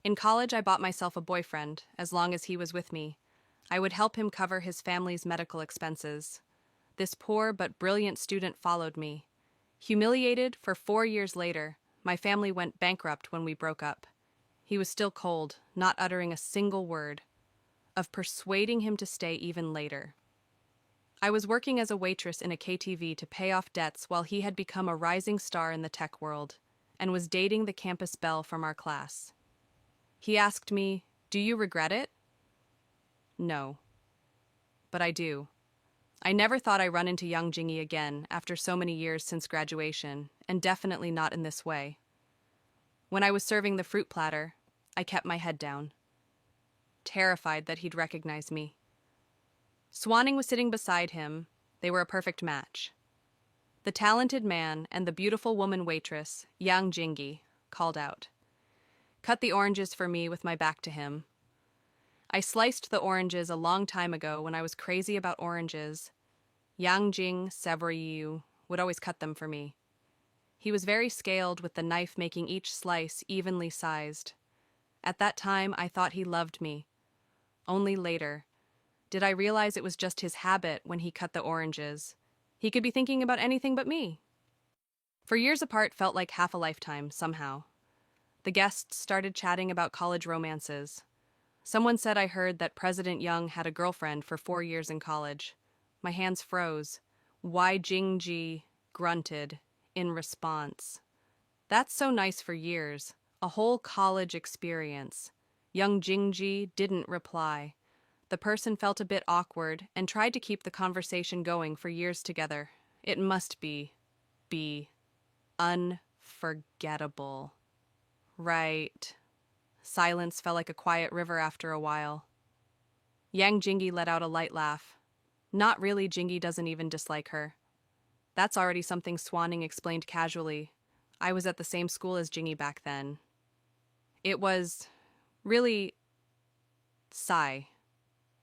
In college, I bought myself a boyfriend, as long as he was with me. I would help him cover his family's medical expenses. This poor but brilliant student followed me. Humiliated, for 4 years later, my family went bankrupt when we broke up. He was still cold, not uttering a single word. Of persuading him to stay even later. I was working as a waitress in a KTV to pay off debts while he had become a rising star in the tech world and was dating the campus belle from our class. He asked me, "Do you regret it?" No. But I do. I never thought I'd run into young Jingy again after so many years since graduation, and definitely not in this way. When I was serving the fruit platter, I kept my head down, terrified that he'd recognize me. Swanning was sitting beside him. They were a perfect match. The talented man and the beautiful woman waitress, young Jingy, called out, "Cut the oranges for me," with my back to him. I sliced the oranges a long time ago when I was crazy about oranges. Yang Jing Sebriyu would always cut them for me. He was very scaled, with the knife making each slice evenly sized. At that time, I thought he loved me. Only later did I realize it was just his habit when he cut the oranges. He could be thinking about anything but me. For years apart felt like half a lifetime, somehow. The guests started chatting about college romances. Someone said I heard that President Young had a girlfriend for 4 years in college. My hands froze. Wai Jingji grunted in response. That's so nice for years. A whole college experience. Young Jingji didn't reply. The person felt a bit awkward and tried to keep the conversation going for years together. It must be unforgettable. Right. Silence fell like a quiet river after a while. Yang Jingy let out a light laugh. Not really, Jingy doesn't even dislike her. That's already something, Swanning explained casually. I was at the same school as Jingy back then. It was really sigh.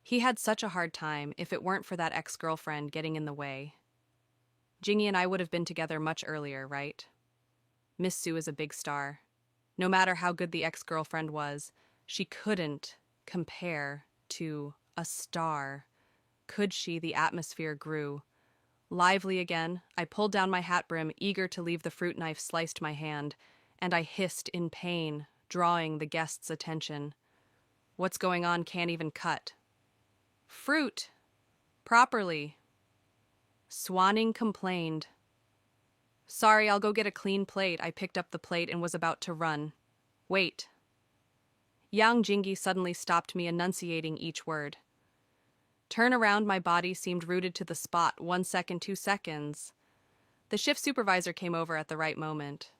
He had such a hard time if it weren't for that ex-girlfriend getting in the way. Jingy and I would have been together much earlier, right? Miss Sue is a big star. No matter how good the ex-girlfriend was, she couldn't compare to a star. Could she? The atmosphere grew. Lively again, I pulled down my hat brim, eager to leave the fruit knife sliced my hand, and I hissed in pain, drawing the guests' attention. What's going on? Can't even cut. Fruit. Properly. Swanning complained. Sorry, I'll go get a clean plate. I picked up the plate and was about to run. Wait. Yang Jingy suddenly stopped me, enunciating each word. Turn around, my body seemed rooted to the spot. 1 second, 2 seconds. The shift supervisor came over at the right moment.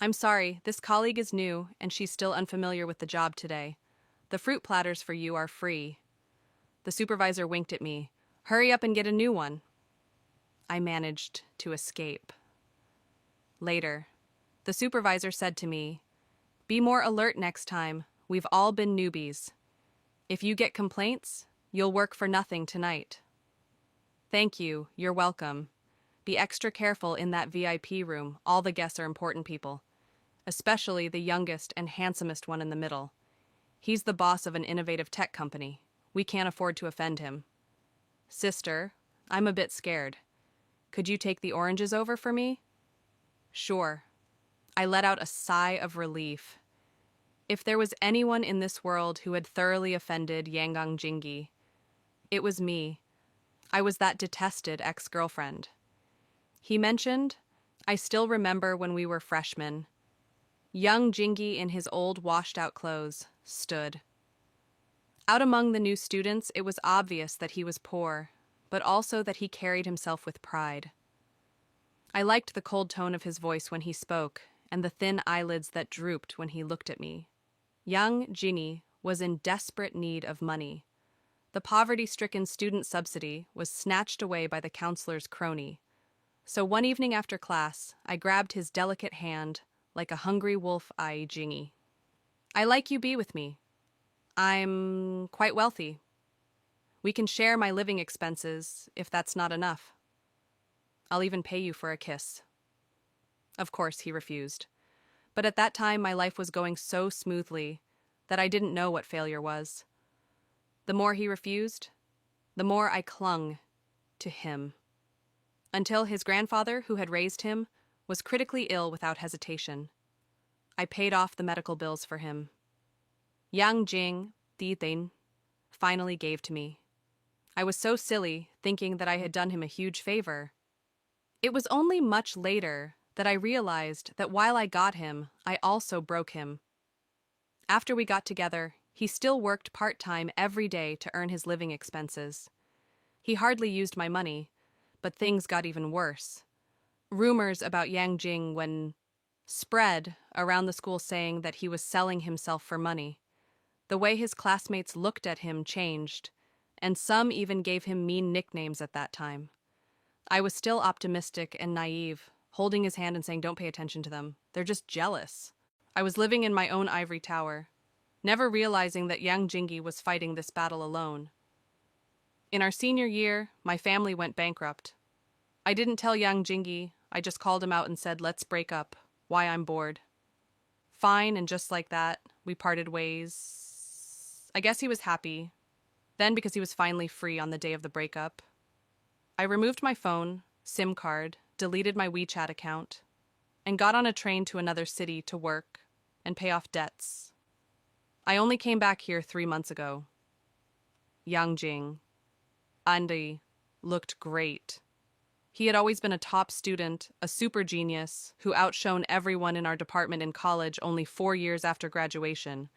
I'm sorry, this colleague is new, and she's still unfamiliar with the job today. The fruit platters for you are free. The supervisor winked at me. Hurry up and get a new one. I managed to escape. Later, the supervisor said to me, Be more alert next time. We've all been newbies. If you get complaints, you'll work for nothing tonight. Thank you. You're welcome. Be extra careful in that VIP room. All the guests are important people, especially the youngest and handsomest one in the middle. He's the boss of an innovative tech company. We can't afford to offend him. Sister, I'm a bit scared. Could you take the oranges over for me? Sure. I let out a sigh of relief. If there was anyone in this world who had thoroughly offended Yangang Jingy, it was me. I was that detested ex-girlfriend. He mentioned, I still remember when we were freshmen. Young Jingy, in his old washed-out clothes, stood. Out among the new students, it was obvious that he was poor, but also that he carried himself with pride. I liked the cold tone of his voice when he spoke, and the thin eyelids that drooped when he looked at me. Young Jingy was in desperate need of money. The poverty-stricken student subsidy was snatched away by the counselor's crony. So one evening after class, I grabbed his delicate hand like a hungry wolf. I Jingy. I like you be with me. I'm quite wealthy. We can share my living expenses if that's not enough. I'll even pay you for a kiss. Of course, he refused. But at that time, my life was going so smoothly. that I didn't know what failure was. The more he refused, the more I clung to him. Until his grandfather, who had raised him, was critically ill without hesitation. I paid off the medical bills for him. Yang Jing, Di Tin, finally gave to me. I was so silly, thinking that I had done him a huge favor. It was only much later that I realized that while I got him, I also broke him. After we got together, he still worked part-time every day to earn his living expenses. He hardly used my money, but things got even worse. Rumors about Yang Jing spread around the school saying that he was selling himself for money. The way his classmates looked at him changed, and some even gave him mean nicknames at that time. I was still optimistic and naive, holding his hand and saying, "Don't pay attention to them. They're just jealous." I was living in my own ivory tower, never realizing that Yang Jingi was fighting this battle alone. In our senior year, my family went bankrupt. I didn't tell Yang Jingi, I just called him out and said, "Let's break up. Why, I'm bored." Fine, and just like that, we parted ways. I guess he was happy. Then, because he was finally free on the day of the breakup, I removed my phone, SIM card, deleted my WeChat account, and got on a train to another city to work and pay off debts. I only came back here 3 months ago. Yang Jing, Andy, looked great. He had always been a top student, a super genius, who outshone everyone in our department in college only 4 years after graduation.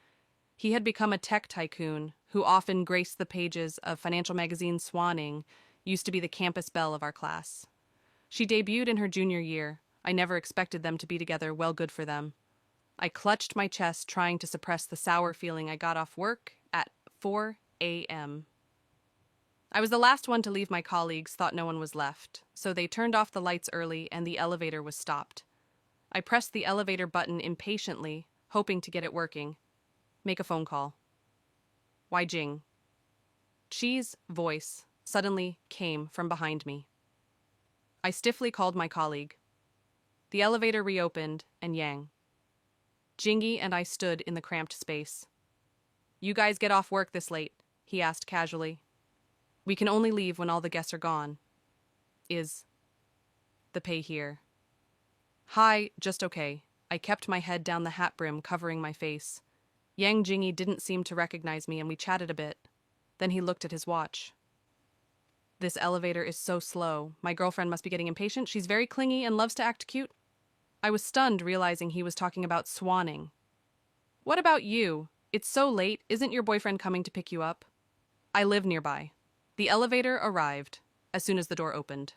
He had become a tech tycoon, who often graced the pages of financial magazine Swanning, used to be the campus belle of our class. She debuted in her junior year. I never expected them to be together, well, good for them. I clutched my chest, trying to suppress the sour feeling I got off work at 4 a.m. I was the last one to leave. My colleagues thought no one was left, so they turned off the lights early and the elevator was stopped. I pressed the elevator button impatiently, hoping to get it working. Make a phone call. Why, Jing? Chi's voice suddenly came from behind me. I stiffly called my colleague. The elevator reopened, and Yang Jingy and I stood in the cramped space. "You guys get off work this late?" he asked casually. "We can only leave when all the guests are gone." "Is the pay here?" "Hi, just okay." I kept my head down the hat brim, covering my face. Yang Jingy didn't seem to recognize me, and we chatted a bit. Then he looked at his watch. "This elevator is so slow. My girlfriend must be getting impatient. She's very clingy and loves to act cute." I was stunned, realizing he was talking about Swanning. "What about you? It's so late. Isn't your boyfriend coming to pick you up?" "I live nearby." The elevator arrived as soon as the door opened.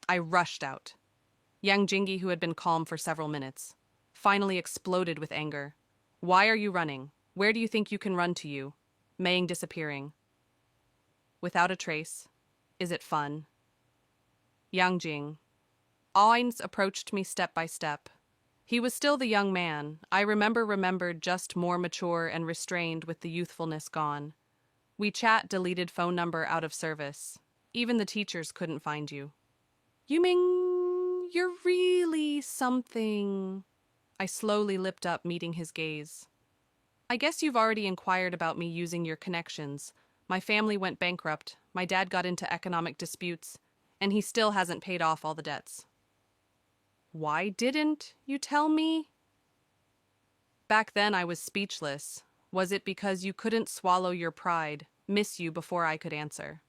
I rushed out. Yang Jingy, who had been calm for several minutes, finally exploded with anger. "Why are you running? Where do you think you can run to you?" Maying disappearing. Without a trace. Is it fun? Yang Jing. Ains approached me step by step. He was still the young man. I remembered just more mature and restrained with the youthfulness gone. WeChat deleted phone number out of service. Even the teachers couldn't find you. "You mean you're really something?" I slowly lipped up, meeting his gaze. "I guess you've already inquired about me using your connections. My family went bankrupt, my dad got into economic disputes, and he still hasn't paid off all the debts." "Why didn't you tell me?" Back then I was speechless. Was it because you couldn't swallow your pride, miss you before I could answer?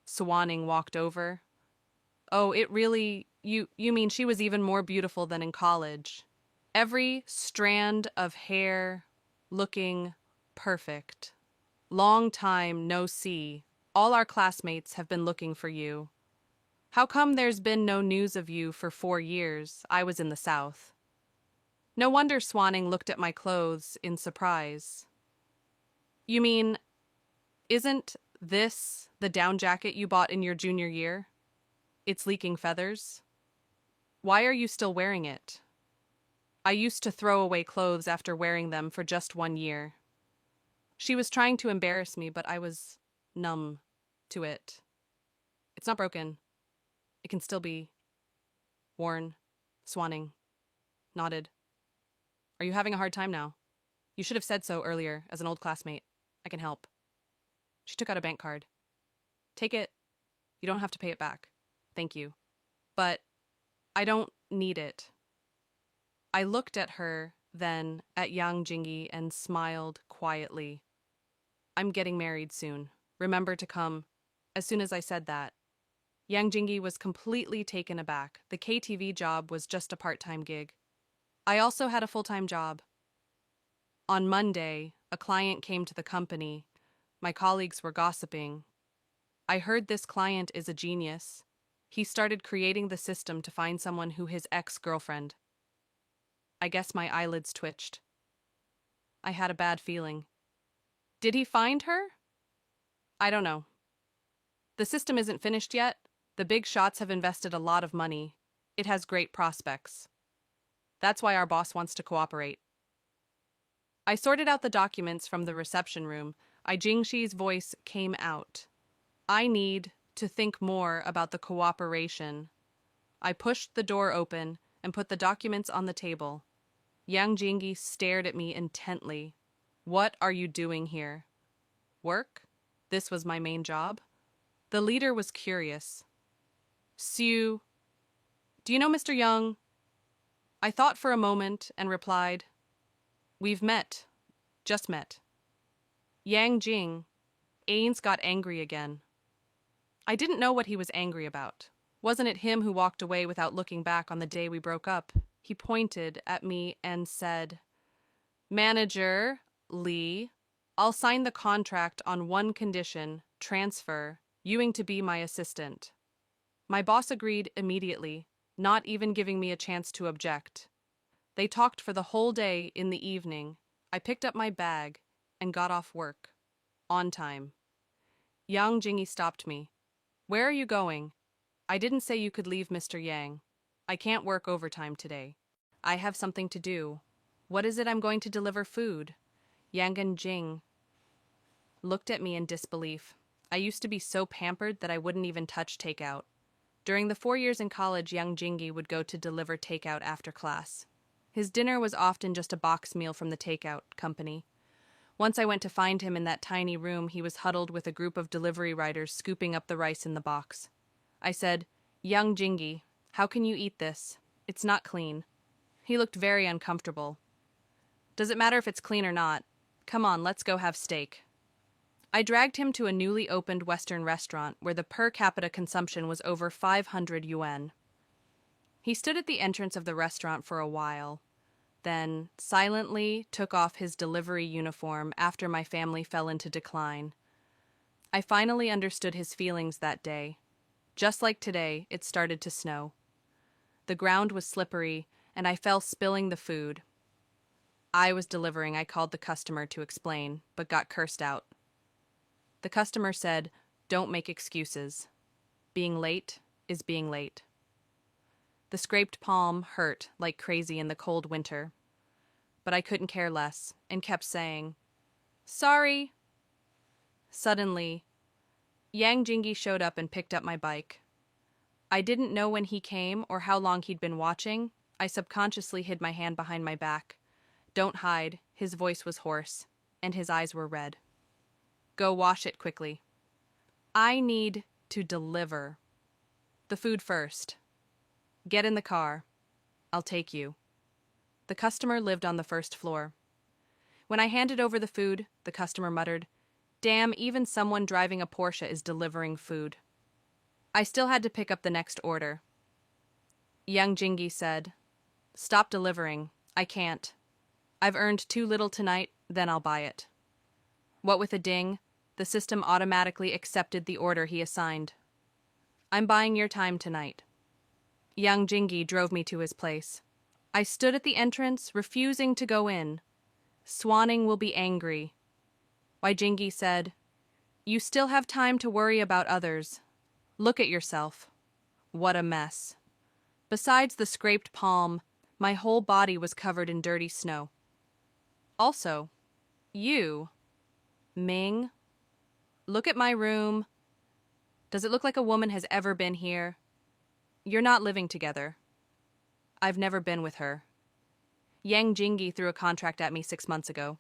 Swanning walked over. "Oh, it really, you mean she was even more beautiful than in college. Every strand of hair looking perfect. Long time no see. All our classmates have been looking for you. How come there's been no news of you for 4 years? I was in the South." No wonder Swanning looked at my clothes in surprise. "You mean, isn't this the down jacket you bought in your junior year? It's leaking feathers. Why are you still wearing it?" "I used to throw away clothes after wearing them for just 1 year." She was trying to embarrass me, but I was numb to it. "It's not broken. It can still be worn." Swanning nodded. "Are you having a hard time now? You should have said so earlier, as an old classmate. I can help. She took out a bank card. Take it. You don't have to pay it back. Thank you. But I don't need it. I looked at her, then at Yang Jingyi, and smiled quietly. I'm getting married soon. Remember to come. As soon as I said that, Yang Jingyi was completely taken aback. The KTV job was just a part-time gig. I also had a full-time job. On Monday, a client came to the company. My colleagues were gossiping. I heard this client is a genius. He started creating the system to find someone who his ex-girlfriend. I guess my eyelids twitched. I had a bad feeling. Did he find her? I don't know. The system isn't finished yet. The big shots have invested a lot of money. It has great prospects. That's why our boss wants to cooperate. I sorted out the documents from the reception room. Jingxi's voice came out. I need to think more about the cooperation. I pushed the door open and put the documents on the table. Yang Jingyi stared at me intently. What are you doing here? Work? This was my main job? The leader was curious. Sue, do you know Mr. Young? I thought for a moment and replied, We've met. Just met. Yang Jing. Ains got angry again. I didn't know what he was angry about. Wasn't it him who walked away without looking back on the day we broke up? He pointed at me and said, Manager, Lee, I'll sign the contract on one condition, transfer, Ewing to be my assistant. My boss agreed immediately, not even giving me a chance to object. They talked for the whole day. In the evening, I picked up my bag and got off work. On time. Yang Jingyi stopped me. Where are you going? I didn't say you could leave Mr. Yang. I can't work overtime today. I have something to do. What is it? I'm going to deliver food. Yang and Jing looked at me in disbelief. I used to be so pampered that I wouldn't even touch takeout. During the 4 years in college, Yang Jingyi would go to deliver takeout after class. His dinner was often just a box meal from the takeout company. Once I went to find him in that tiny room. He was huddled with a group of delivery riders scooping up the rice in the box. I said, Yang Jingyi, how can you eat this? It's not clean. He looked very uncomfortable. Does it matter if it's clean or not? Come on, let's go have steak. I dragged him to a newly opened Western restaurant where the per capita consumption was over 500 yuan. He stood at the entrance of the restaurant for a while, then silently took off his delivery uniform after my family fell into decline. I finally understood his feelings that day. Just like today, it started to snow. The ground was slippery, and I fell spilling the food. I was delivering. I called the customer to explain, but got cursed out. The customer said, Don't make excuses. Being late is being late. The scraped palm hurt like crazy in the cold winter, but I couldn't care less and kept saying, Sorry. Suddenly, Yang Jingyi showed up and picked up my bike. I didn't know when he came or how long he'd been watching. I subconsciously hid my hand behind my back. Don't hide. His voice was hoarse, and his eyes were red. Go wash it quickly. I need to deliver. The food first. Get in the car. I'll take you. The customer lived on the first floor. When I handed over the food, the customer muttered, Damn, even someone driving a Porsche is delivering food. I still had to pick up the next order. Yang Jingyi said, Stop delivering. I can't. I've earned too little tonight, then I'll buy it. What with a ding, the system automatically accepted the order he assigned. I'm buying your time tonight. Yang Jingyi drove me to his place. I stood at the entrance, refusing to go in. Swanning will be angry. Jingyi said, You still have time to worry about others. Look at yourself. What a mess. Besides the scraped palm, my whole body was covered in dirty snow. Also, you, Ming, look at my room. Does it look like a woman has ever been here? You're not living together. I've never been with her. Yang Jingyi threw a contract at me 6 months ago.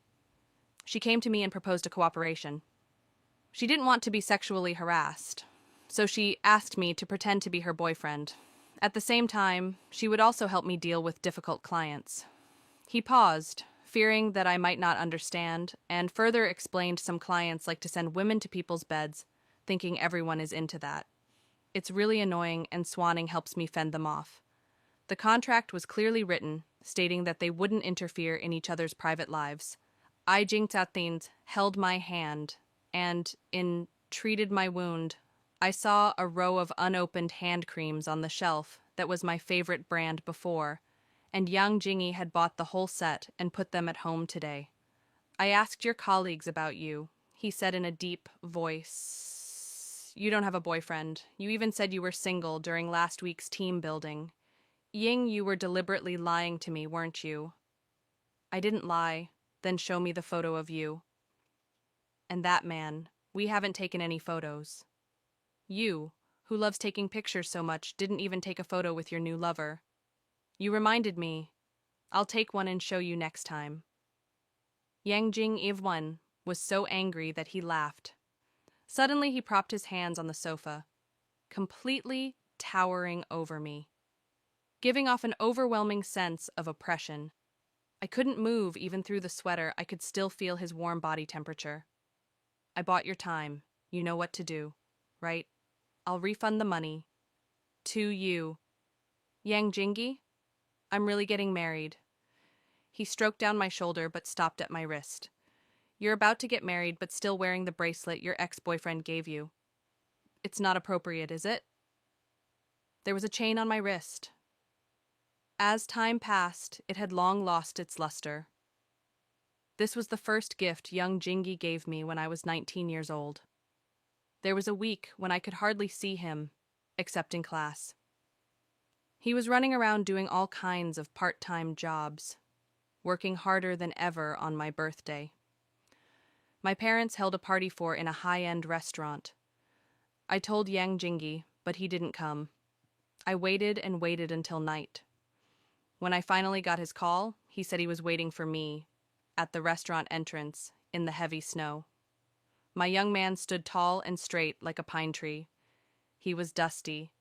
She came to me and proposed a cooperation. She didn't want to be sexually harassed, so she asked me to pretend to be her boyfriend. At the same time, she would also help me deal with difficult clients. He paused, fearing that I might not understand, and further explained some clients like to send women to people's beds, thinking everyone is into that. It's really annoying, and swanning helps me fend them off. The contract was clearly written, stating that they wouldn't interfere in each other's private lives. I Jingtatins held my hand, and, in treated my wound, I saw a row of unopened hand creams on the shelf that was my favorite brand before, and Yang Jingy had bought the whole set and put them at home today. I asked your colleagues about you, he said in a deep voice. You don't have a boyfriend. You even said you were single during last week's team building. Ying, you were deliberately lying to me, weren't you? I didn't lie. Then show me the photo of you. And that man, we haven't taken any photos. You, who loves taking pictures so much, didn't even take a photo with your new lover. You reminded me. I'll take one and show you next time. Yang Jing Ivwan was so angry that he laughed. Suddenly he propped his hands on the sofa, completely towering over me, giving off an overwhelming sense of oppression. I couldn't move even through the sweater. I could still feel his warm body temperature. I bought your time. You know what to do, right? I'll refund the money. To you. Yang Jingy? I'm really getting married. He stroked down my shoulder but stopped at my wrist. You're about to get married but still wearing the bracelet your ex-boyfriend gave you. It's not appropriate, is it? There was a chain on my wrist. As time passed, it had long lost its luster. This was the first gift young Jingy gave me when I was 19 years old. There was a week when I could hardly see him, except in class. He was running around doing all kinds of part-time jobs, working harder than ever on my birthday. My parents held a party in a high-end restaurant. I told Yang Jingy, but he didn't come. I waited and waited until night. When I finally got his call, he said he was waiting for me at the restaurant entrance in the heavy snow. My young man stood tall and straight like a pine tree. He was dusty,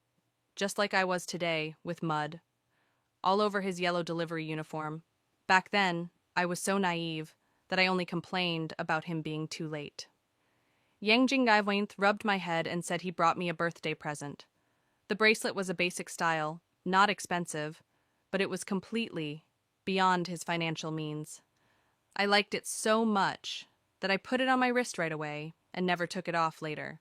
just like I was today, with mud all over his yellow delivery uniform. Back then, I was so naive that I only complained about him being too late. Yang Jingaiwanth rubbed my head and said he brought me a birthday present. The bracelet was a basic style, not expensive, but it was completely beyond his financial means. I liked it so much that I put it on my wrist right away and never took it off later.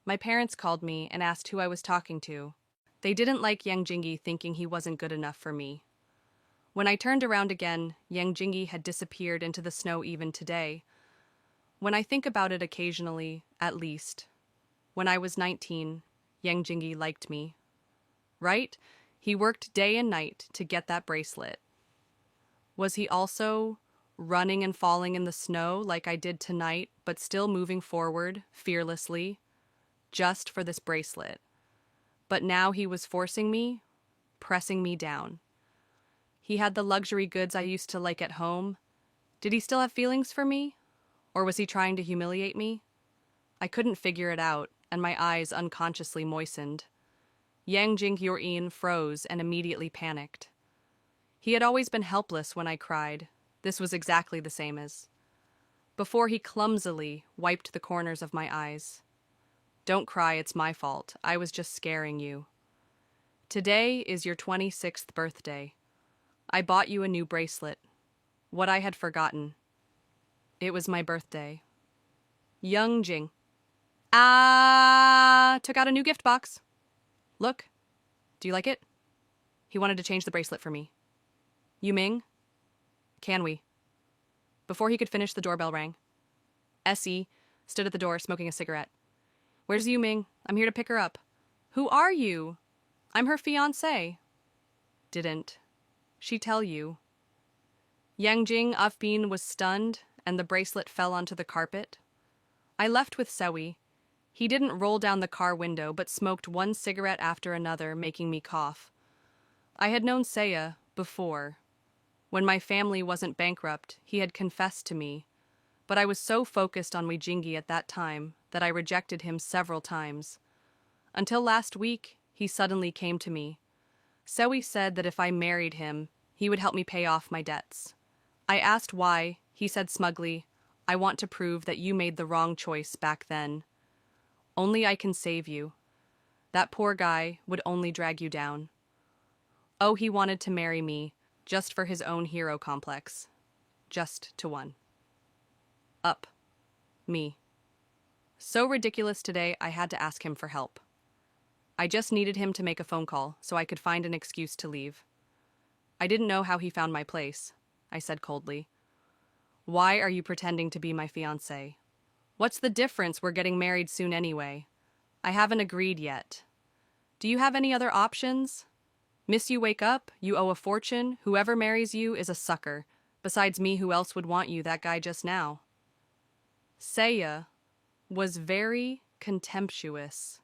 My parents called me and asked who I was talking to. They didn't like Yang Jingy, thinking he wasn't good enough for me. When I turned around again, Yang Jingy had disappeared into the snow even today. When I think about it occasionally, at least, when I was 19, Yang Jingy liked me. Right? He worked day and night to get that bracelet. Was he also running and falling in the snow like I did tonight, but still moving forward, fearlessly, just for this bracelet? But now he was forcing me, pressing me down. He had the luxury goods I used to like at home. Did he still have feelings for me? Or was he trying to humiliate me? I couldn't figure it out, and my eyes unconsciously moistened. Yang Jingyorin froze and immediately panicked. He had always been helpless when I cried. This was exactly the same as. Before he clumsily wiped the corners of my eyes. Don't cry, it's my fault. I was just scaring you. Today is your 26th birthday. I bought you a new bracelet. What I had forgotten. It was my birthday. Young Jing. Took out a new gift box. Look. Do you like it? He wanted to change the bracelet for me. Yu Ming? Can we? Before he could finish, the doorbell rang. S.E. stood at the door smoking a cigarette. Where's Yu Ming? I'm here to pick her up. Who are you? I'm her fiancé. Didn't she tell you? Yang Jing Afbin was stunned, and the bracelet fell onto the carpet. I left with Sewi. He didn't roll down the car window, but smoked one cigarette after another, making me cough. I had known Saya before. When my family wasn't bankrupt, he had confessed to me. but I was so focused on Wijingi at that time that I rejected him several times. Until last week, he suddenly came to me. Sewi said that if I married him, he would help me pay off my debts. I asked why. He said smugly, "I want to prove that you made the wrong choice back then. Only I can save you. That poor guy would only drag you down." Oh, he wanted to marry me, just for his own hero complex. Just to one. Up. Me. So ridiculous today, I had to ask him for help. I just needed him to make a phone call so I could find an excuse to leave. I didn't know how he found my place, I said coldly. Why are you pretending to be my fiancé? What's the difference? We're getting married soon anyway. I haven't agreed yet. Do you have any other options? Miss, you wake up, you owe a fortune, whoever marries you is a sucker. Besides me, who else would want you, that guy just now? Saya was very contemptuous.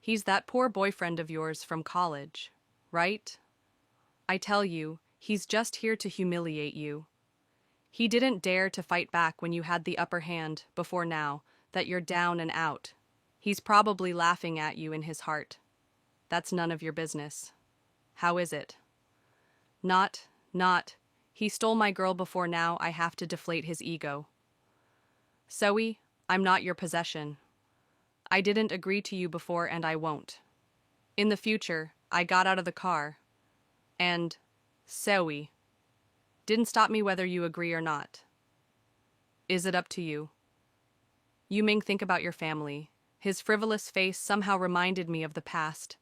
He's that poor boyfriend of yours from college, right? I tell you, he's just here to humiliate you. He didn't dare to fight back when you had the upper hand before now that you're down and out. He's probably laughing at you in his heart. That's none of your business. How is it? Not. He stole my girl before now. I have to deflate his ego. Zoe, I'm not your possession. I didn't agree to you before and I won't. In the future, I got out of the car. And, Zoe, didn't stop me whether you agree or not. Is it up to you? You Ming, think about your family. His frivolous face somehow reminded me of the past.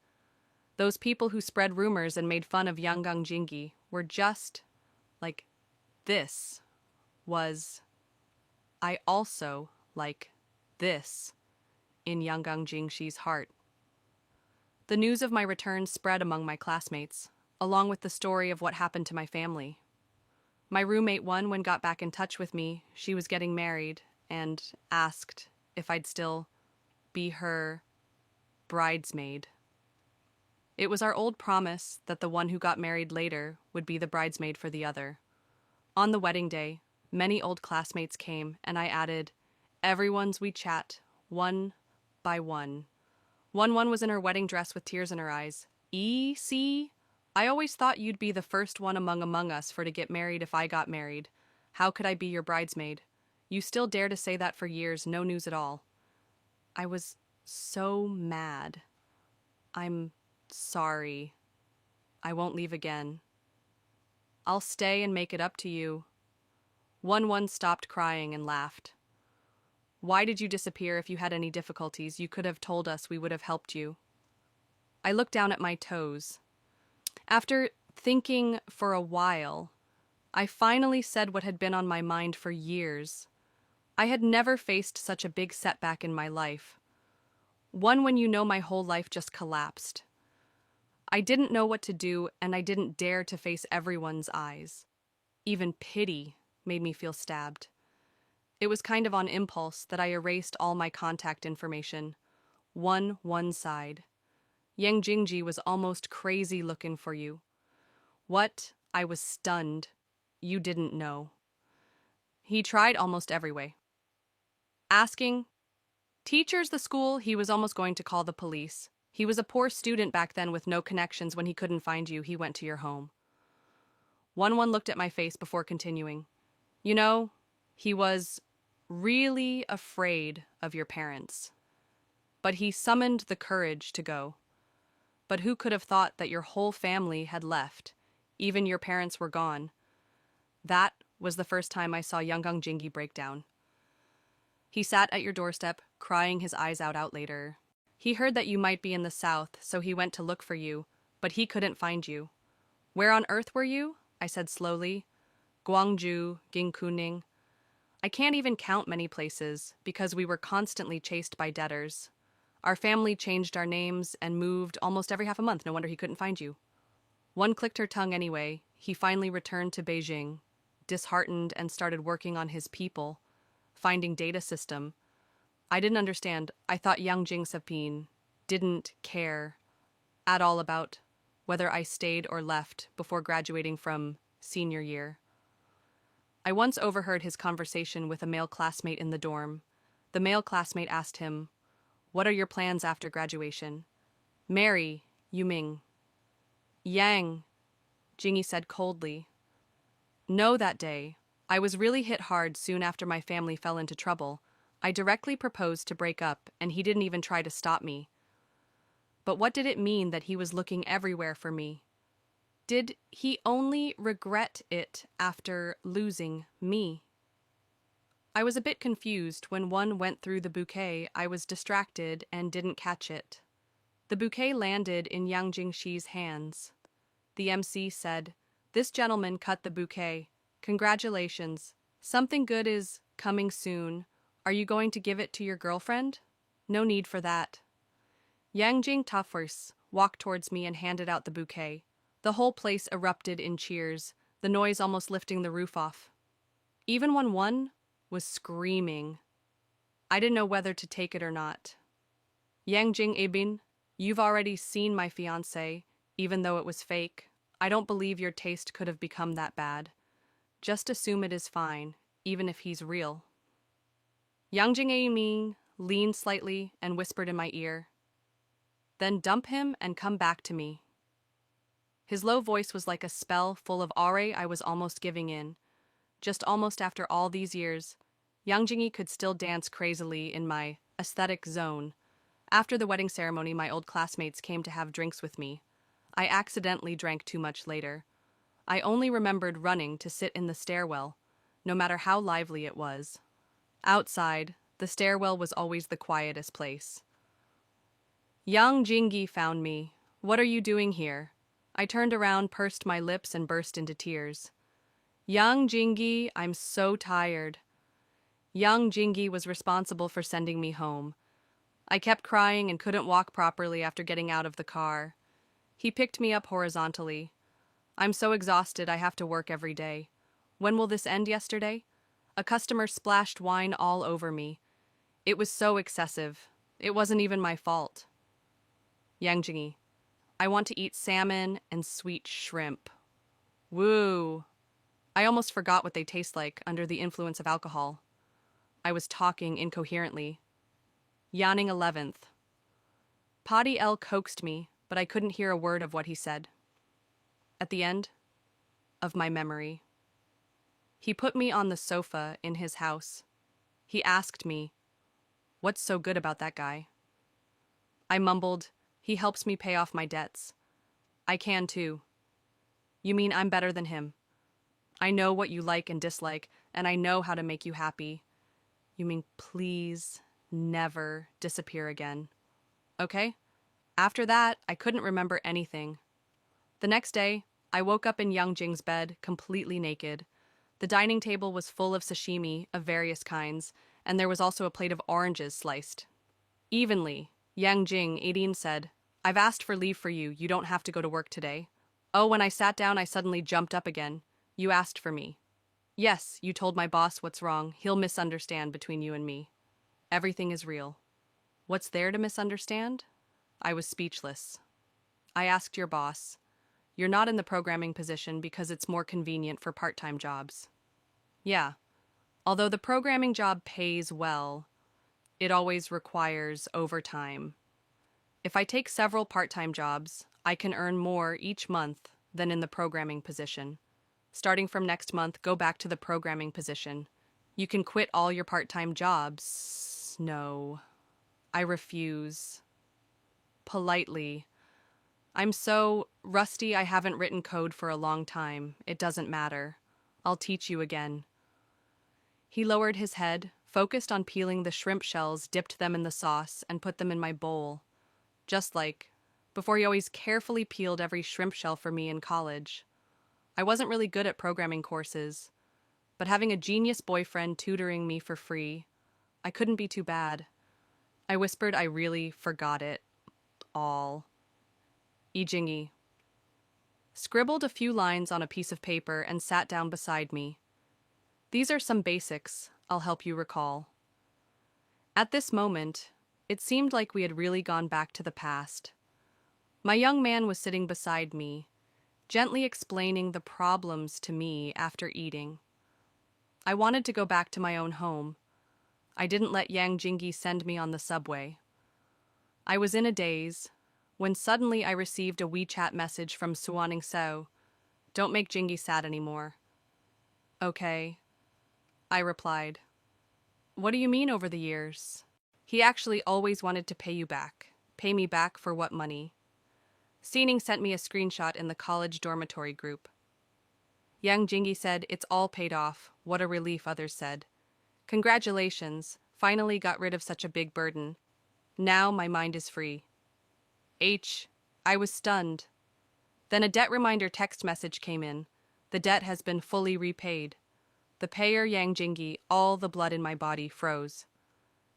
Those people who spread rumors and made fun of Yangang Jingi were just like this was. I also like this in Yangang Jingxi's heart. The news of my return spread among my classmates, along with the story of what happened to my family. My roommate Wen got back in touch with me. She was getting married and asked if I'd still be her bridesmaid. It was our old promise that the one who got married later would be the bridesmaid for the other. On the wedding day, many old classmates came, and I added, everyone's we chat, one by one. One was in her wedding dress with tears in her eyes. See? I always thought you'd be the first one among us for to get married if I got married. How could I be your bridesmaid? You still dare to say that for years, no news at all. I was so mad. I'm sorry. I won't leave again. I'll stay and make it up to you. One stopped crying and laughed. Why did you disappear? If you had any difficulties, you could have told us. We would have helped you. I looked down at my toes. After thinking for a while, I finally said what had been on my mind for years. I had never faced such a big setback in my life. One when you know my whole life just collapsed. I didn't know what to do, and I didn't dare to face everyone's eyes. Even pity made me feel stabbed. It was kind of on impulse that I erased all my contact information. One side. Yang Jingji was almost crazy looking for you. What? I was stunned. You didn't know. He tried almost every way. Asking teachers, the school, he was almost going to call the police. He was a poor student back then with no connections. When he couldn't find you, he went to your home. One looked at my face before continuing. You know, he was really afraid of your parents. But he summoned the courage to go. But who could have thought that your whole family had left? Even your parents were gone. That was the first time I saw Yangang Jingi break down. He sat at your doorstep, crying his eyes out later. He heard that you might be in the south, so he went to look for you, but he couldn't find you. Where on earth were you? I said slowly. Guangzhou, Ginkuning. I can't even count many places, because we were constantly chased by debtors. Our family changed our names and moved almost every half a month. No wonder he couldn't find you. One clicked her tongue anyway. He finally returned to Beijing, disheartened, and started working on his people, finding data system. I didn't understand. I thought Yang Jingsapin didn't care at all about whether I stayed or left before graduating from senior year. I once overheard his conversation with a male classmate in the dorm. The male classmate asked him, "What are your plans after graduation?" "Marry, Yuming." "Yang," Jingy said coldly. "No, that day. I was really hit hard soon after my family fell into trouble. I directly proposed to break up, and he didn't even try to stop me. But what did it mean that he was looking everywhere for me? Did he only regret it after losing me?" I was a bit confused. When one went through the bouquet, I was distracted and didn't catch it. The bouquet landed in Yang Jingshi's hands. The MC said, "This gentleman cut the bouquet. Congratulations. Something good is coming soon. Are you going to give it to your girlfriend?" "No need for that." Yang Jing Tafers walked towards me and handed out the bouquet. The whole place erupted in cheers, the noise almost lifting the roof off. Even when one was screaming. I didn't know whether to take it or not. "Yang Jing Ibin, you've already seen my fiancé, even though it was fake. I don't believe your taste could have become that bad. Just assume it is fine, even if he's real." Yang Jing Ibin leaned slightly and whispered in my ear, "Then dump him and come back to me." His low voice was like a spell full of awe. I was almost giving in. Just almost after all these years, Yang Jingyi could still dance crazily in my aesthetic zone. After the wedding ceremony, my old classmates came to have drinks with me. I accidentally drank too much later. I only remembered running to sit in the stairwell, no matter how lively it was. Outside, the stairwell was always the quietest place. Yang Jingyi found me. "What are you doing here?" I turned around, pursed my lips, and burst into tears. "Yang Jingyi, I'm so tired." Yang Jingyi was responsible for sending me home. I kept crying and couldn't walk properly after getting out of the car. He picked me up horizontally. "I'm so exhausted, I have to work every day. When will this end?" Yesterday, a customer splashed wine all over me. It was so excessive. It wasn't even my fault. Yang Jingyi, "I want to eat salmon and sweet shrimp." Woo! I almost forgot what they taste like under the influence of alcohol. I was talking incoherently. Yanning 11th. Paddy L coaxed me, but I couldn't hear a word of what he said. At the end of my memory, he put me on the sofa in his house. He asked me, "What's so good about that guy?" I mumbled, "He helps me pay off my debts." "I can too." "You mean I'm better than him?" "I know what you like and dislike, and I know how to make you happy." "You mean please never disappear again?" "Okay." After that, I couldn't remember anything. The next day, I woke up in Yang Jing's bed, completely naked. The dining table was full of sashimi of various kinds, and there was also a plate of oranges sliced evenly. Yang Jing, 18, said, "I've asked for leave for you. You don't have to go to work today." Oh, when I sat down, I suddenly jumped up again. "You asked for me." "Yes, you told my boss what's wrong. He'll misunderstand between you and me." "Everything is real." "What's there to misunderstand?" I was speechless. "I asked your boss. You're not in the programming position because it's more convenient for part-time jobs." "Yeah. Although the programming job pays well, it always requires overtime. If I take several part-time jobs, I can earn more each month than in the programming position. Starting from next month, go back to the programming position. You can quit all your part-time jobs." "No, I refuse." Politely. "I'm so rusty I haven't written code for a long time. It doesn't matter. I'll teach you again." He lowered his head, focused on peeling the shrimp shells, dipped them in the sauce, and put them in my bowl. Just like before, he always carefully peeled every shrimp shell for me in college. I wasn't really good at programming courses, but having a genius boyfriend tutoring me for free, I couldn't be too bad. I whispered I really forgot it all. Ijingi scribbled a few lines on a piece of paper and sat down beside me. "These are some basics I'll help you recall." At this moment, it seemed like we had really gone back to the past. My young man was sitting beside me, gently explaining the problems to me after eating. I wanted to go back to my own home. I didn't let Yang Jingyi send me on the subway. I was in a daze when suddenly I received a WeChat message from Suaning Seo. Don't make Jingyi sad anymore. Okay, I replied. What do you mean over the years? He actually always wanted to pay you back. Pay me back for what money? Seening sent me a screenshot in the college dormitory group. Yang Jingyi said, it's all paid off. What a relief, others said. Congratulations, finally got rid of such a big burden. Now my mind is free. I was stunned. Then a debt reminder text message came in. The debt has been fully repaid. The payer, Yang Jingyi, all the blood in my body froze.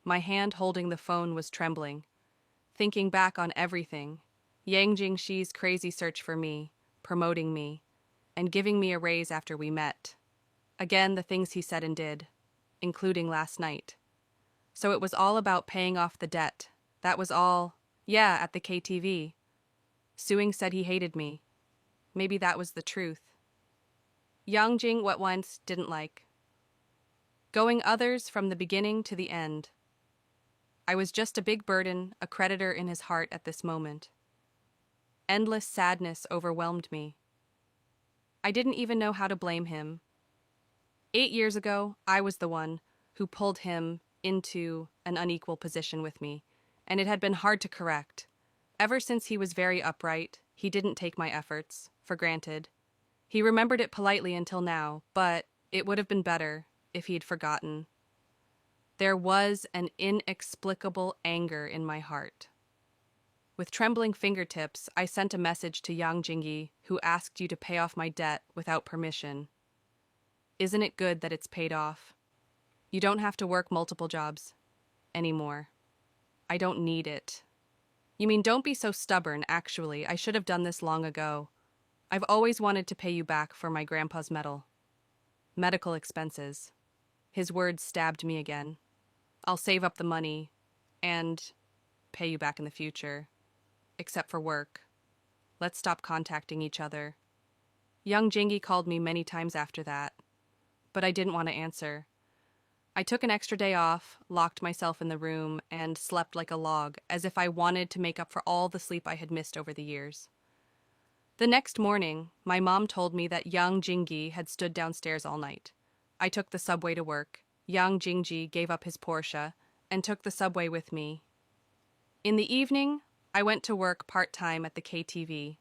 My hand holding the phone was trembling. Thinking back on everything, Yang Jingxi's crazy search for me, promoting me, and giving me a raise after we met. Again, the things he said and did, including last night. So it was all about paying off the debt. That was all, yeah, at the KTV. Suing said he hated me. Maybe that was the truth. Yang Jing what once didn't like. Going others from the beginning to the end. I was just a big burden, a creditor in his heart at this moment. Endless sadness overwhelmed me. I didn't even know how to blame him. 8 years ago, I was the one who pulled him into an unequal position with me, and it had been hard to correct. Ever since he was very upright, he didn't take my efforts for granted. He remembered it politely until now, but it would have been better if he'd forgotten. There was an inexplicable anger in my heart. With trembling fingertips, I sent a message to Yang Jingyi, who asked you to pay off my debt without permission. Isn't it good that it's paid off? You don't have to work multiple jobs anymore. I don't need it. You mean don't be so stubborn, actually. I should have done this long ago. I've always wanted to pay you back for my grandpa's medical expenses. His words stabbed me again. I'll save up the money and pay you back in the future. Except for work. Let's stop contacting each other. Young Jingyi called me many times after that, but I didn't want to answer. I took an extra day off, locked myself in the room, and slept like a log, as if I wanted to make up for all the sleep I had missed over the years. The next morning, my mom told me that Yang Jingyi had stood downstairs all night. I took the subway to work. Yang Jingyi gave up his Porsche and took the subway with me. In the evening, I went to work part-time at the KTV.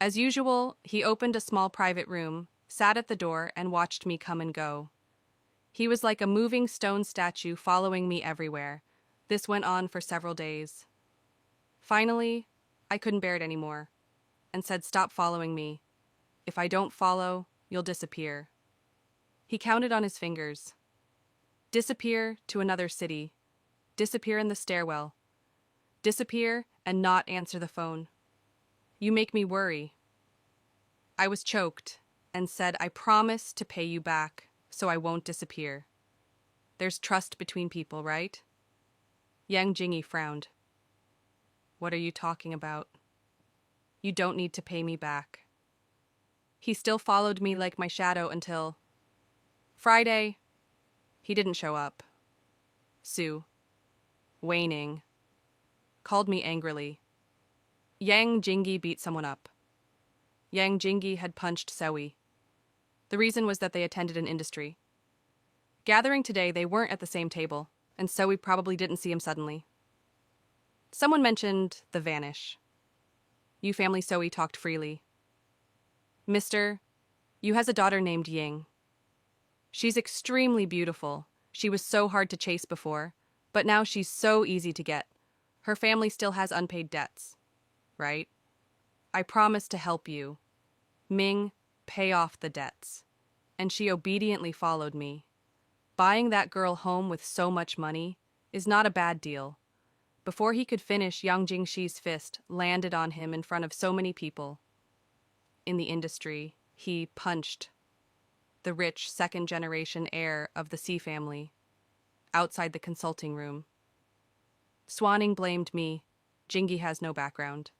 As usual, he opened a small private room, sat at the door, and watched me come and go. He was like a moving stone statue following me everywhere. This went on for several days. Finally, I couldn't bear it anymore, and said, "Stop following me. If I don't follow, you'll disappear." He counted on his fingers. Disappear to another city. Disappear in the stairwell. Disappear and not answer the phone. You make me worry. I was choked and said, I promise to pay you back, so I won't disappear. There's trust between people, right? Yang Jingyi frowned. What are you talking about? You don't need to pay me back. He still followed me like my shadow until Friday. He didn't show up. Sue, waning, called me angrily. Yang Jingyi beat someone up. Yang Jingyi had punched Seo. The reason was that they attended an industry. Gathering today, they weren't at the same table, and Seo probably didn't see him suddenly. Someone mentioned the vanish. You family Seo talked freely. Mister, you has a daughter named Ying. She's extremely beautiful. She was so hard to chase before, but now she's so easy to get. Her family still has unpaid debts, right? I promise to help you. Ming, pay off the debts. And she obediently followed me. Buying that girl home with so much money is not a bad deal. Before he could finish, Yang Jingxi's fist landed on him in front of so many people. In the industry, he punched the rich second-generation heir of the C family outside the consulting room. Swanning blamed me. Jingyi has no background.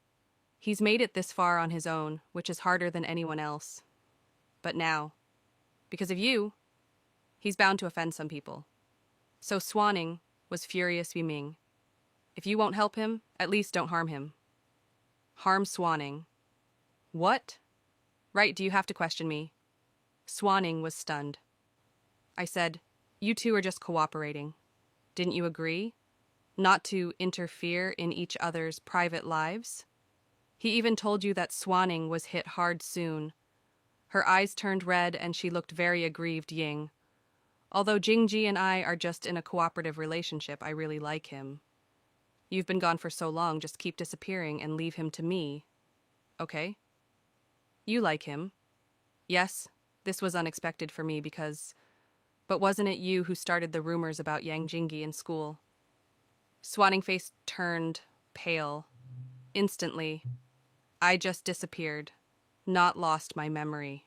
He's made it this far on his own, which is harder than anyone else. But now, because of you, He's bound to offend some people. So Swanning was furious with Ming. If you won't help him, at least don't harm him. Harm Swanning. What? Right, do you have to question me? Swanning was stunned. I said, you two are just cooperating. Didn't you agree? Not to interfere in each other's private lives? He even told you that Swanning was hit hard soon. Her eyes turned red and she looked very aggrieved, Ying. Although Jingji and I are just in a cooperative relationship, I really like him. You've been gone for so long, just keep disappearing and leave him to me. Okay? You like him. Yes, this was unexpected for me because... But wasn't it you who started the rumors about Yang Jingyi in school? Swanning face turned pale. Instantly, I just disappeared, not lost my memory.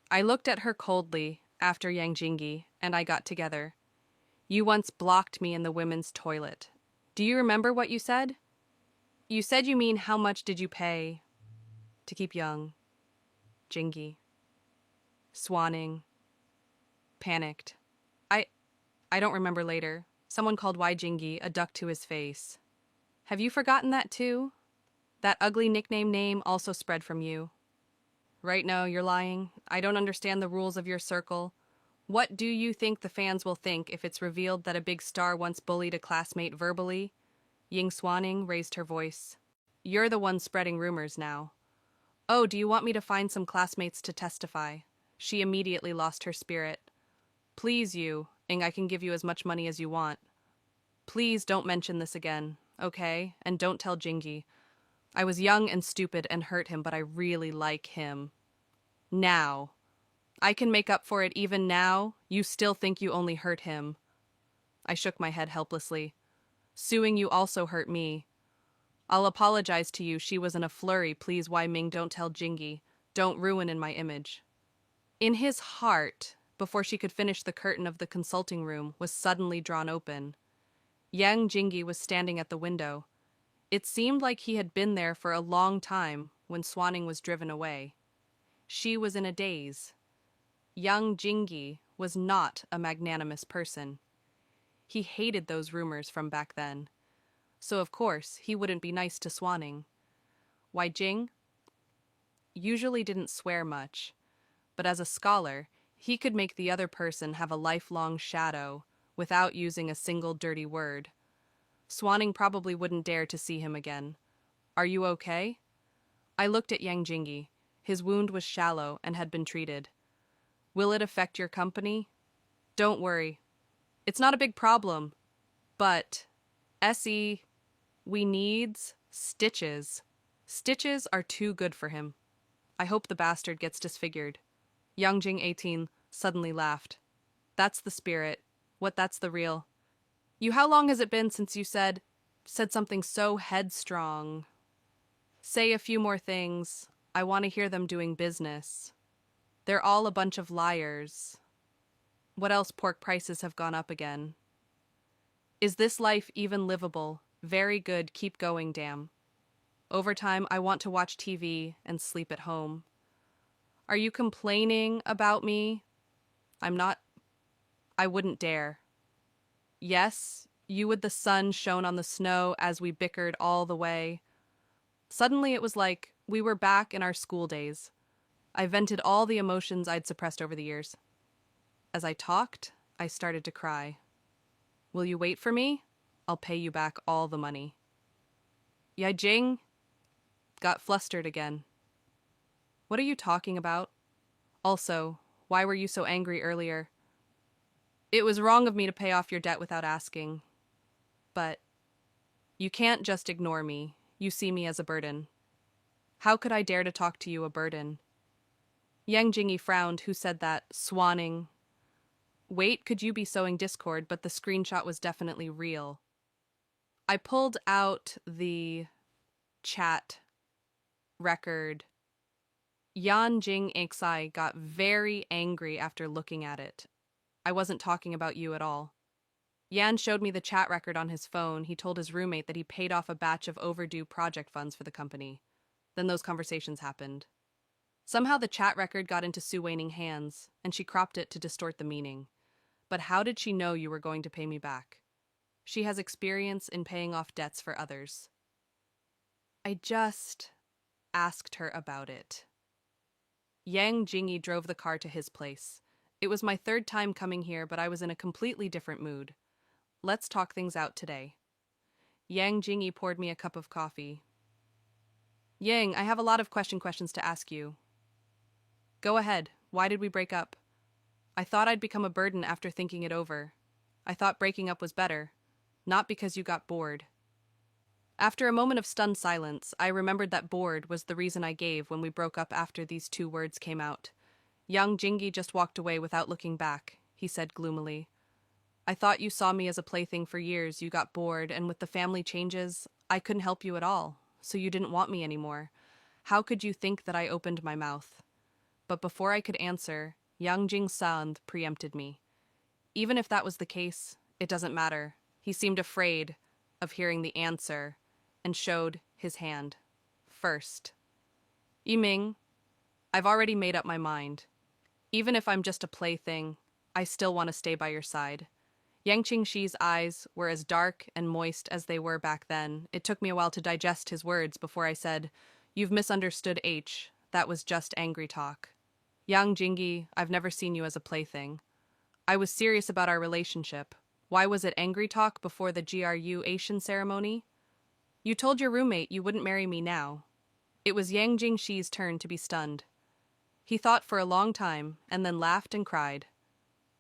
I looked at her coldly after Yang Jingyi and I got together. You once blocked me in the women's toilet. Do you remember what you said? You said you mean how much did you pay to keep young? Jingyi. Swanning. Panicked. I don't remember later. Someone called Wai Jingyi a duck to his face. Have you forgotten that too? That ugly nickname name also spread from you. Right, no, you're lying. I don't understand the rules of your circle. What do you think the fans will think if it's revealed that a big star once bullied a classmate verbally? Ying Swanning raised her voice. You're the one spreading rumors now. Oh, do you want me to find some classmates to testify? She immediately lost her spirit. Please, you, and I can give you as much money as you want. Please don't mention this again, okay? And don't tell Jingyi. I was young and stupid and hurt him, but I really like him. Now. I can make up for it even now. You still think you only hurt him. I shook my head helplessly. Suing you also hurt me. I'll apologize to you. She was in a flurry. Please, Wai Ming, don't tell Jingyi. Don't ruin in my image. In his heart, before she could finish, the curtain of the consulting room was suddenly drawn open. Yang Jingyi was standing at the window. It seemed like he had been there for a long time when Swanning was driven away. She was in a daze. Yang Jingyi was not a magnanimous person. He hated those rumors from back then. So of course, he wouldn't be nice to Swanning. Wai Jing usually didn't swear much, but as a scholar, he could make the other person have a lifelong shadow without using a single dirty word. Swanning probably wouldn't dare to see him again. Are you okay? I looked at Yang Jingyi. His wound was shallow and had been treated. Will it affect your company? Don't worry. It's not a big problem. But, S.E., we needs stitches. Stitches are too good for him. I hope the bastard gets disfigured. Yang Jing 18 suddenly laughed. That's the spirit. That's the real. You, how long has it been since you said something so headstrong? Say a few more things. I want to hear them doing business. They're all a bunch of liars. What else? Pork prices have gone up again. Is this life even livable? Very good, keep going, damn. Overtime, I want to watch TV and sleep at home. Are you complaining about me? I'm not. I wouldn't dare. Yes, you with the sun shone on the snow as we bickered all the way. Suddenly it was like we were back in our school days. I vented all the emotions I'd suppressed over the years. As I talked, I started to cry. Will you wait for me? I'll pay you back all the money. Yai Jing got flustered again. What are you talking about? Also, why were you so angry earlier? It was wrong of me to pay off your debt without asking. But you can't just ignore me. You see me as a burden. How could I dare to talk to you a burden? Yang Jingyi frowned. Who said that? Swanning. Wait, could you be sowing discord? But the screenshot was definitely real. I pulled out the chat record. Yan Jing Xi got very angry after looking at it. I wasn't talking about you at all. Yan showed me the chat record on his phone. He told his roommate that he paid off a batch of overdue project funds for the company. Then those conversations happened. Somehow the chat record got into Sue Waning hands, and she cropped it to distort the meaning. But how did she know you were going to pay me back? She has experience in paying off debts for others. I just asked her about it. Yang Jingyi drove the car to his place. It was my third time coming here, but I was in a completely different mood. Let's talk things out today. Yang Jingyi poured me a cup of coffee. Yang, I have a lot of questions to ask you. Go ahead. Why did we break up? I thought I'd become a burden after thinking it over. I thought breaking up was better. Not because you got bored. After a moment of stunned silence, I remembered that bored was the reason I gave when we broke up after these two words came out. Young Jingyi just walked away without looking back, he said gloomily. I thought you saw me as a plaything for years. You got bored, and with the family changes, I couldn't help you at all, so you didn't want me anymore. How could you think that I opened my mouth? But before I could answer, Yang Jing-san preempted me. Even if that was the case, it doesn't matter. He seemed afraid of hearing the answer and showed his hand. First. Yiming, I've already made up my mind. Even if I'm just a plaything, I still want to stay by your side. Yang Qingxi's eyes were as dark and moist as they were back then. It took me a while to digest his words before I said, You've misunderstood H. That was just angry talk. Yang Jingyi, I've never seen you as a plaything. I was serious about our relationship. Why was it angry talk before the GRU Asian ceremony? You told your roommate you wouldn't marry me now. It was Yang Jingxi's turn to be stunned. He thought for a long time and then laughed and cried.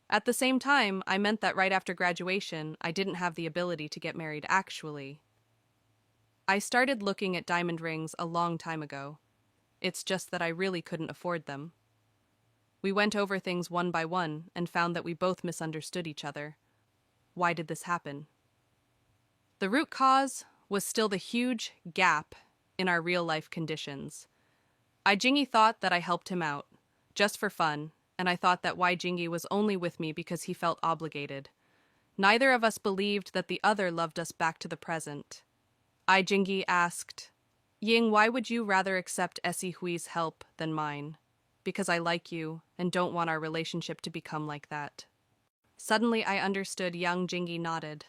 At the same time, I meant that right after graduation, I didn't have the ability to get married actually. I started looking at diamond rings a long time ago. It's just that I really couldn't afford them. We went over things one by one and found that we both misunderstood each other. Why did this happen? The root cause was still the huge gap in our real-life conditions. Jingyi thought that I helped him out, just for fun, and I thought that Jingyi was only with me because he felt obligated. Neither of us believed that the other loved us back to the present. Jingyi asked, Ying, why would you rather accept Essie Hui's help than mine? Because I like you and don't want our relationship to become like that. Suddenly I understood. Young Jingyi nodded.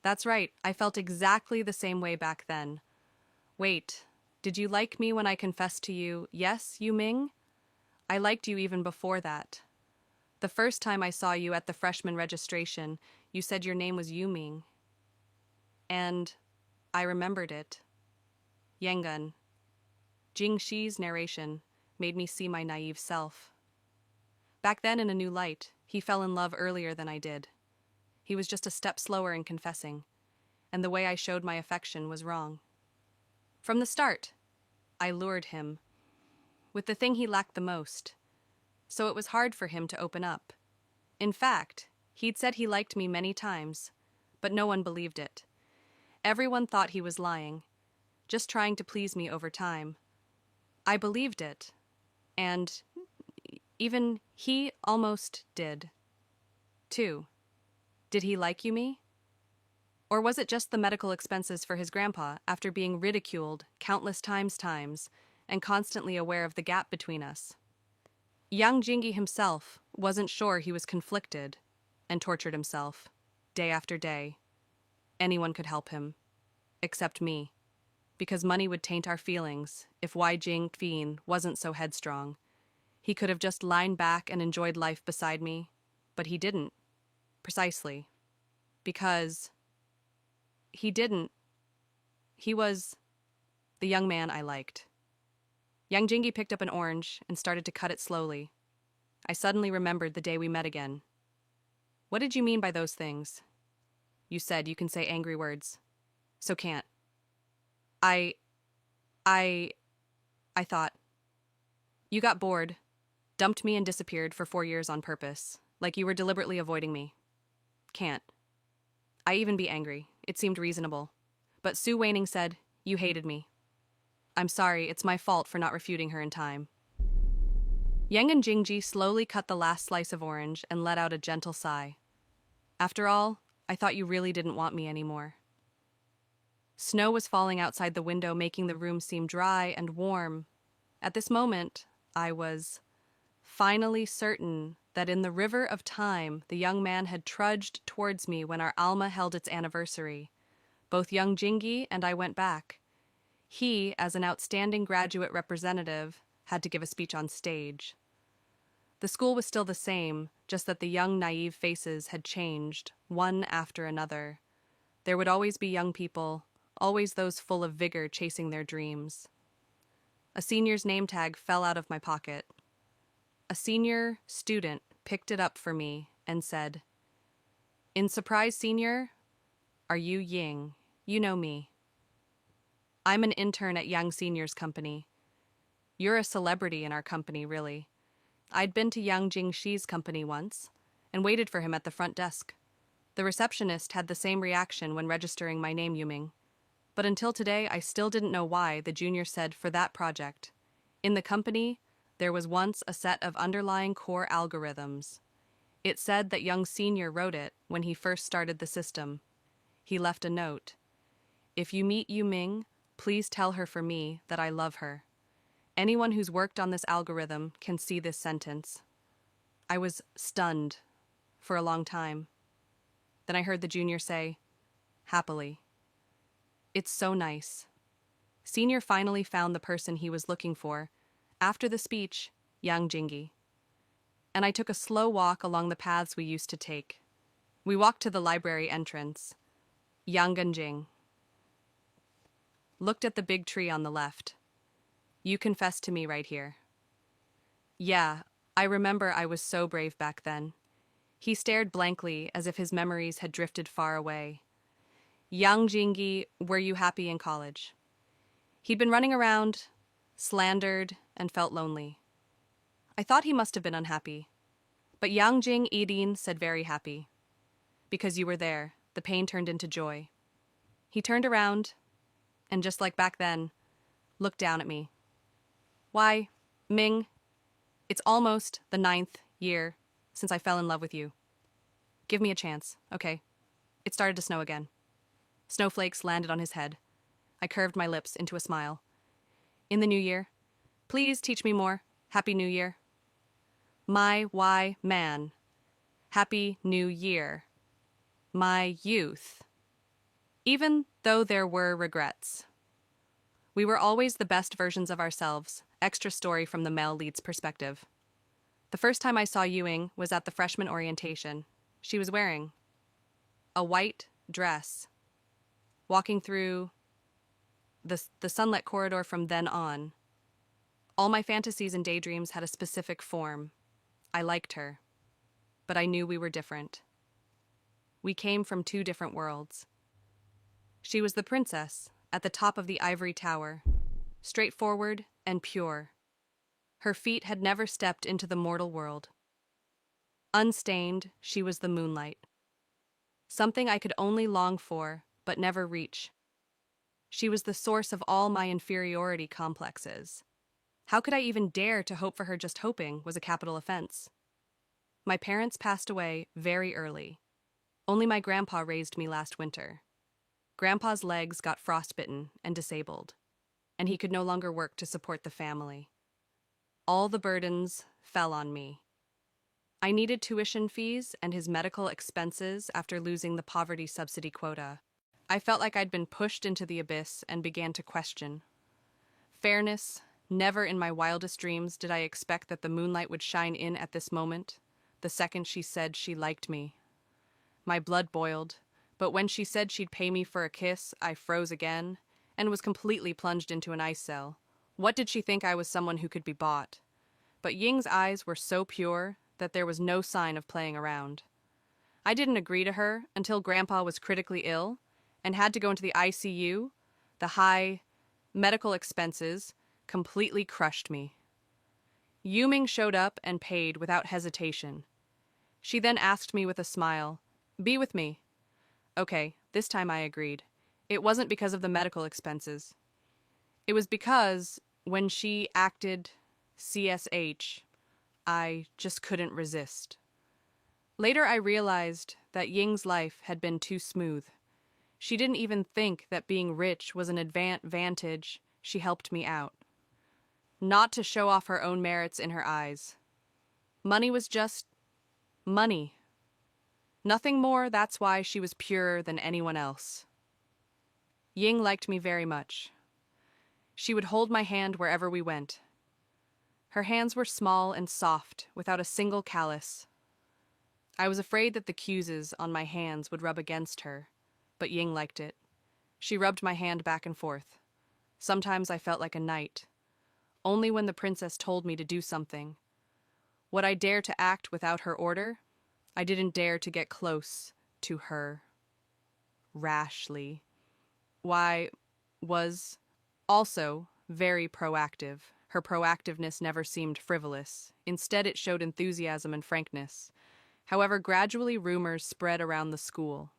That's right, I felt exactly the same way back then. Wait, did you like me when I confessed to you, yes, Yu Ming? I liked you even before that. The first time I saw you at the freshman registration, you said your name was Yu Ming. And I remembered it. Yangun. Jing Shi's narration made me see my naive self. Back then, in a new light, he fell in love earlier than I did. He was just a step slower in confessing, and the way I showed my affection was wrong. From the start, I lured him with the thing he lacked the most, so it was hard for him to open up. In fact, he'd said he liked me many times, but no one believed it. Everyone thought he was lying, just trying to please me over time. I believed it, and even he almost did. Too. Did he like you, me? Or was it just the medical expenses for his grandpa after being ridiculed countless times and constantly aware of the gap between us? Young Jingyi himself wasn't sure. He was conflicted and tortured himself day after day. Anyone could help him, except me, because money would taint our feelings if Wai Jing Fian wasn't so headstrong. He could have just lined back and enjoyed life beside me, but he didn't. Precisely. Because he didn't. He was the young man I liked. Young Jingyi picked up an orange and started to cut it slowly. I suddenly remembered the day we met again. What did you mean by those things? You said you can say angry words. So can't. I thought. You got bored, dumped me and disappeared for 4 years on purpose, like you were deliberately avoiding me. Can't. I even be angry. It seemed reasonable. But Sue Waning said, you hated me. I'm sorry, it's my fault for not refuting her in time. Yang and Jingji slowly cut the last slice of orange and let out a gentle sigh. After all, I thought you really didn't want me anymore. Snow was falling outside the window, making the room seem dry and warm. At this moment, I was finally certain that in the river of time the young man had trudged towards me when our Alma held its anniversary. Both young Jingy and I went back. He, as an outstanding graduate representative, had to give a speech on stage. The school was still the same, just that the young, naive faces had changed, one after another. There would always be young people, always those full of vigor chasing their dreams. A senior's name tag fell out of my pocket. A senior student picked it up for me and said, "In surprise, senior, are you Ying? You know me. I'm an intern at Yang Senior's company. You're a celebrity in our company, really. I'd been to Yang Jingshi's company once and waited for him at the front desk. The receptionist had the same reaction when registering my name, Yuming. But until today, I still didn't know why the junior said for that project. In the company, there was once a set of underlying core algorithms. It said that young senior wrote it when he first started the system. He left a note. If you meet Yuming, please tell her for me that I love her. Anyone who's worked on this algorithm can see this sentence." I was stunned for a long time. Then I heard the junior say, happily, "It's so nice." Senior finally found the person he was looking for, after the speech, Yang Jingy. And I took a slow walk along the paths we used to take. We walked to the library entrance. Yang Ganjing. Looked at the big tree on the left. "You confessed to me right here." Yeah, I remember I was so brave back then. He stared blankly as if his memories had drifted far away. "Yang Jingy, were you happy in college?" He'd been running around, slandered, and felt lonely. I thought he must have been unhappy. But Yang Jing Idin said very happy. Because you were there, the pain turned into joy. He turned around, and just like back then, looked down at me. "Why, Ming, it's almost the 9th year since I fell in love with you. Give me a chance, okay?" It started to snow again. Snowflakes landed on his head. I curved my lips into a smile. "In the new year, please teach me more. Happy New Year." My why man. Happy New Year. My youth. Even though there were regrets. We were always the best versions of ourselves. Extra story from the male lead's perspective. The first time I saw Ewing was at the freshman orientation. She was wearing a white dress, walking through the sunlit corridor from then on. All my fantasies and daydreams had a specific form. I liked her, but I knew we were different. We came from 2 different worlds. She was the princess at the top of the ivory tower, straightforward and pure. Her feet had never stepped into the mortal world. Unstained, she was the moonlight. Something I could only long for, but never reach. She was the source of all my inferiority complexes. How could I even dare to hope for her? Just hoping was a capital offense. My parents passed away very early. Only my grandpa raised me last winter. Grandpa's legs got frostbitten and disabled, and he could no longer work to support the family. All the burdens fell on me. I needed tuition fees and his medical expenses after losing the poverty subsidy quota. I felt like I'd been pushed into the abyss and began to question. Fairness, never in my wildest dreams did I expect that the moonlight would shine in at this moment, the second she said she liked me. My blood boiled, but when she said she'd pay me for a kiss, I froze again and was completely plunged into an ice cell. What did she think I was someone who could be bought? But Ying's eyes were so pure that there was no sign of playing around. I didn't agree to her until Grandpa was critically ill and had to go into the ICU. The high medical expenses completely crushed me. Yuming showed up and paid without hesitation. She then asked me with a smile, "Be with me." Okay, this time I agreed. It wasn't because of the medical expenses. It was because when she acted CSH, I just couldn't resist. Later I realized that Ying's life had been too smooth. She didn't even think that being rich was an advantage. She helped me out. not to show off her own merits in her eyes. Money was just money. Nothing more, that's why she was purer than anyone else. Ying liked me very much. She would hold my hand wherever we went. Her hands were small and soft, without a single callus. I was afraid that the cues on my hands would rub against her, but Ying liked it. She rubbed my hand back and forth. Sometimes I felt like a knight. Only when the princess told me to do something. Would I dare to act without her order? I didn't dare to get close to her. Rashly. Why, was also very proactive. Her proactiveness never seemed frivolous. Instead, it showed enthusiasm and frankness. However, gradually rumors spread around the school.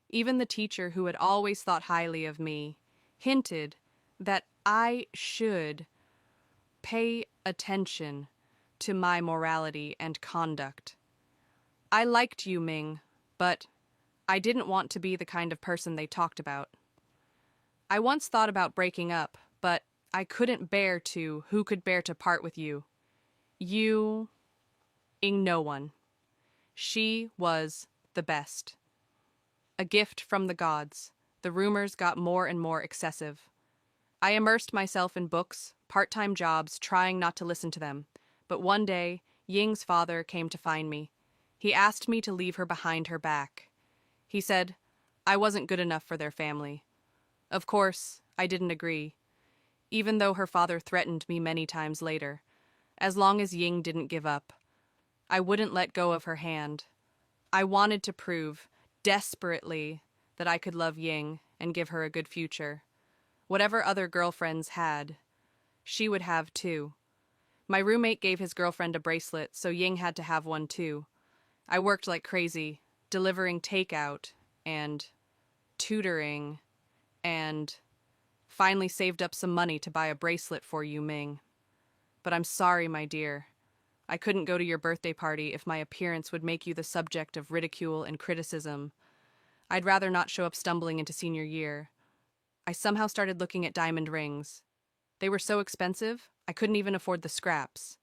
Even the teacher, who had always thought highly of me, hinted that I should pay attention to my morality and conduct. I liked you, Ming, but I didn't want to be the kind of person they talked about. I once thought about breaking up, but I couldn't bear to. Who could bear to part with you? You, ing no one. She was the best. A gift from the gods. The rumors got more and more excessive. I immersed myself in books, part-time jobs, trying not to listen to them. But one day, Ying's father came to find me. He asked me to leave her behind her back. He said I wasn't good enough for their family. Of course, I didn't agree, even though her father threatened me many times later. As long as Ying didn't give up, I wouldn't let go of her hand. I wanted to prove, desperately, that I could love Ying and give her a good future. Whatever other girlfriends had, she would have too. My roommate gave his girlfriend a bracelet, so Ying had to have one too. I worked like crazy, delivering takeout and tutoring, and finally saved up some money to buy a bracelet for you, Ming. But I'm sorry, my dear. I couldn't go to your birthday party if my appearance would make you the subject of ridicule and criticism. I'd rather not show up stumbling into senior year. I somehow started looking at diamond rings. They were so expensive, I couldn't even afford the scraps.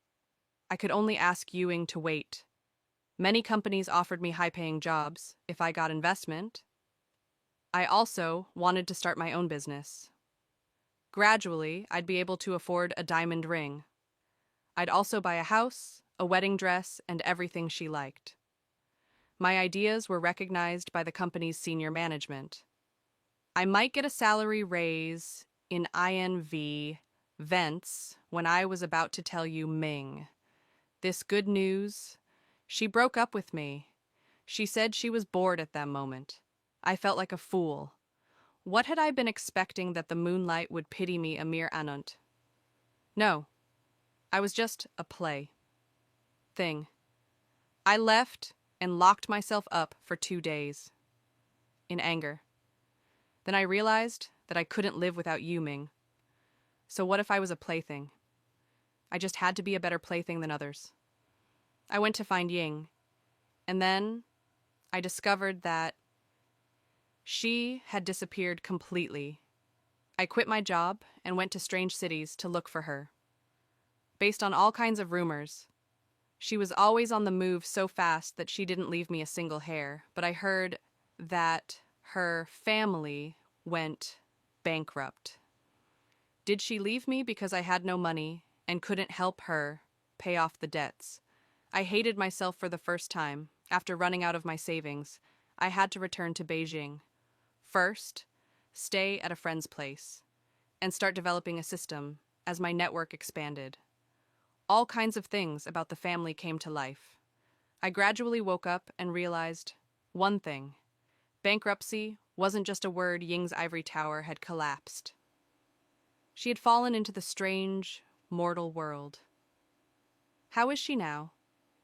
I could only ask Ewing to wait. Many companies offered me high-paying jobs if I got investment. I also wanted to start my own business. Gradually, I'd be able to afford a diamond ring. I'd also buy a house, a wedding dress, and everything she liked. My ideas were recognized by the company's senior management. I might get a salary raise in INV vents when I was about to tell you Ming. This good news, she broke up with me. She said she was bored at that moment. I felt like a fool. What had I been expecting, that the moonlight would pity me, a mere anunt? No, I was just a play thing. I left and locked myself up for 2 days. In anger. Then I realized that I couldn't live without you, Ming. So what if I was a plaything? I just had to be a better plaything than others. I went to find Ying, and then I discovered that she had disappeared completely. I quit my job and went to strange cities to look for her. Based on all kinds of rumors, she was always on the move so fast that she didn't leave me a single hair, but I heard that her family went bankrupt. Did she leave me because I had no money and couldn't help her pay off the debts? I hated myself for the first time. After running out of my savings, I had to return to Beijing. First, stay at a friend's place and start developing a system as my network expanded. All kinds of things about the family came to life. I gradually woke up and realized one thing. Bankruptcy wasn't just a word. Ying's ivory tower had collapsed. She had fallen into the strange, mortal world. How is she now?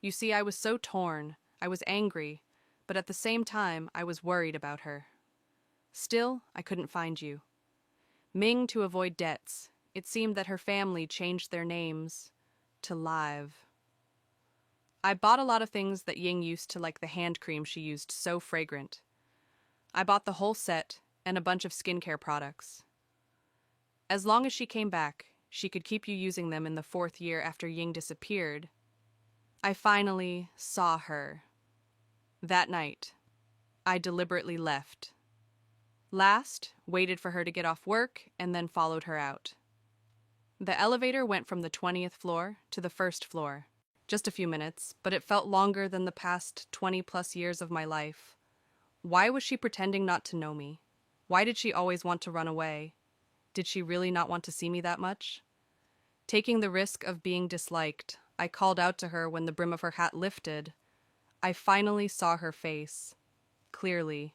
You see, I was so torn. I was angry, but at the same time, I was worried about her. Still, I couldn't find you. Ming, to avoid debts. It seemed that her family changed their names to Live. I bought a lot of things that Ying used to, like the hand cream she used, so fragrant. I bought the whole set and a bunch of skincare products. As long as she came back, she could keep you using them in the 4th year after Ying disappeared, I finally saw her. That night, I deliberately left. Last, waited for her to get off work, and then followed her out. The elevator went from the 20th floor to the 1st floor. Just a few minutes, but it felt longer than the past 20+ years of my life. Why was she pretending not to know me? Why did she always want to run away? Did she really not want to see me that much? Taking the risk of being disliked, I called out to her when the brim of her hat lifted. I finally saw her face. Clearly.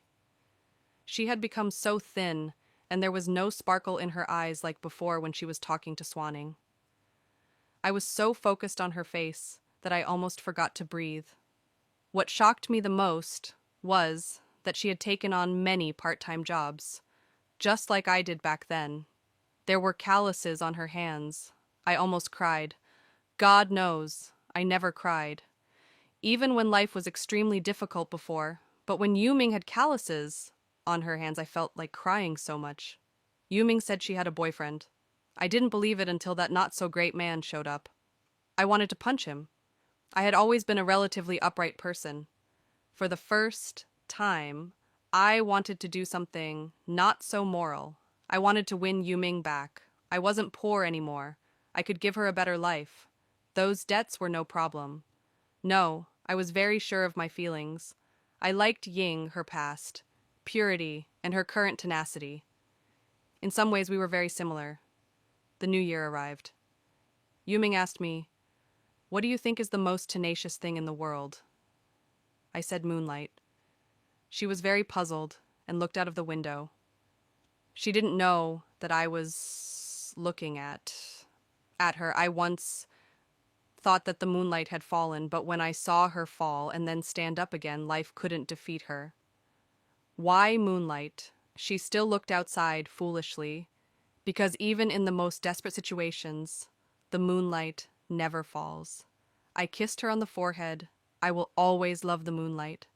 She had become so thin, and there was no sparkle in her eyes like before when she was talking to Swanning. I was so focused on her face that I almost forgot to breathe. What shocked me the most was that she had taken on many part-time jobs, just like I did back then. There were calluses on her hands. I almost cried. God knows, I never cried. Even when life was extremely difficult before, but when Yuming had calluses on her hands, I felt like crying so much. Yuming said she had a boyfriend. I didn't believe it until that not-so-great man showed up. I wanted to punch him. I had always been a relatively upright person. For the first time, I wanted to do something not so moral. I wanted to win Yuming back. I wasn't poor anymore. I could give her a better life. Those debts were no problem. No, I was very sure of my feelings. I liked Ying, her past, purity, and her current tenacity. In some ways, we were very similar. The new year arrived. Yuming asked me, "What do you think is the most tenacious thing in the world?" I said moonlight. She was very puzzled and looked out of the window. She didn't know that I was looking at her. I once thought that the moonlight had fallen, but when I saw her fall and then stand up again, life couldn't defeat her. Why moonlight? She still looked outside foolishly, because even in the most desperate situations, the moonlight never falls. I kissed her on the forehead. I will always love the moonlight.